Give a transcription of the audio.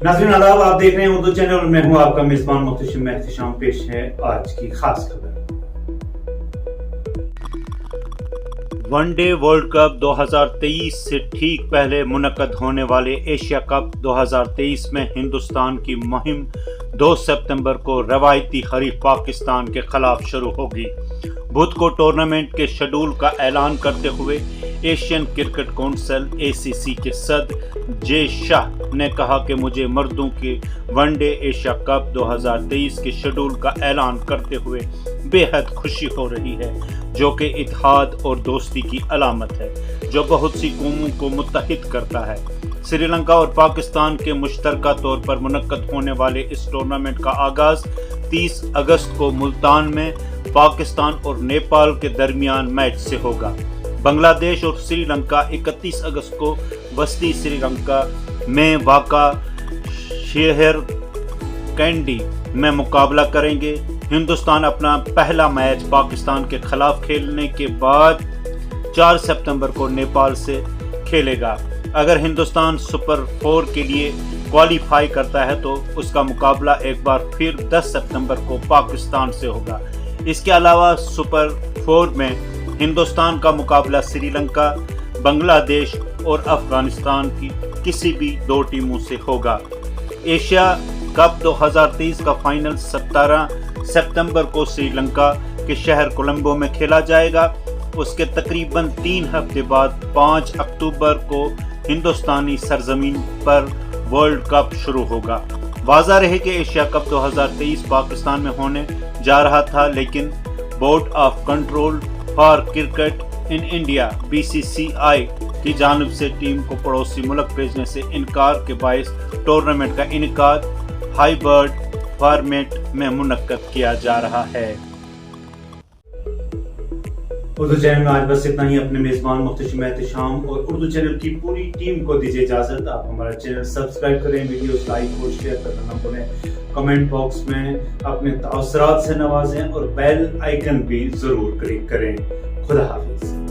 नाज़रीन आदाब, आप देख रहे हैं उर्दू चैनल और मैं हूं आपका मेजबान मुख्तशिम एहतिशाम। पेश है आज की खास खबर। वनडे वर्ल्ड कप 2023 से ठीक पहले मुनक्कद होने वाले एशिया कप 2023 में हिंदुस्तान की मुहिम 2 सितंबर को रवायती हरीफ पाकिस्तान के खिलाफ शुरू होगी। बुध को टूर्नामेंट के शेड्यूल का ऐलान करते हुए एशियन क्रिकेट काउंसिल ACC के सदर जे शाह ने कहा कि मुझे मर्दों के वनडे एशिया कप 2023 के शेड्यूल का ऐलान करते हुए बेहद खुशी हो रही है, जो कि इत्तेहाद और दोस्ती की अलामत है, जो बहुत सी कौमों को मुत्तहिद करता है। श्रीलंका और पाकिस्तान के मुश्तरका तौर पर मुनक्कद होने वाले इस टूर्नामेंट का आगाज 30 अगस्त को मुल्तान में पाकिस्तान और नेपाल के दरमियान मैच से होगा। बांग्लादेश और श्रीलंका 31 अगस्त को वस्ती श्रीलंका में वाक़ा शहर कैंडी में मुकाबला करेंगे। हिंदुस्तान अपना पहला मैच पाकिस्तान के खिलाफ खेलने के बाद 4 सितंबर को नेपाल से खेलेगा। अगर हिंदुस्तान सुपर 4 के लिए क्वालिफाई करता है तो उसका मुकाबला एक बार फिर 10 सितंबर को पाकिस्तान से होगा। इसके अलावा सुपर 4 में हिंदुस्तान का मुकाबला श्रीलंका, बांग्लादेश और अफगानिस्तान की किसी भी 2 टीमों से होगा। एशिया कप 2023 का फाइनल 17 सितंबर को श्रीलंका के शहर कोलंबो में खेला जाएगा। उसके तकरीबन 3 हफ्ते बाद 5 अक्टूबर को हिंदुस्तानी सरजमीन पर वर्ल्ड कप शुरू होगा। वाज़ा रहे कि एशिया कप 2023 पाकिस्तान में होने जा रहा था, लेकिन board of control for cricket in India BCCI की जानिब से टीम को पड़ोसी मुल्क भेजने से इनकार के बायस टूर्नामेंट का इनेकाद हाइब्रिड फॉर्मेट में मुनक्कद किया जा रहा है। उर्दू चैनल में आज बस इतना ही। अपने मेजबान मुख्तशिम एहतिशाम और उर्दू चैनल की पूरी टीम को दीजिए इजाजत। आप हमारा चैनल सब्सक्राइब करें, वीडियोस लाइक और शेयर करना न भूलें, कमेंट बॉक्स में अपने तासुरात से नवाजें और बेल आइकन भी जरूर क्लिक करें। खुदा हाफिज।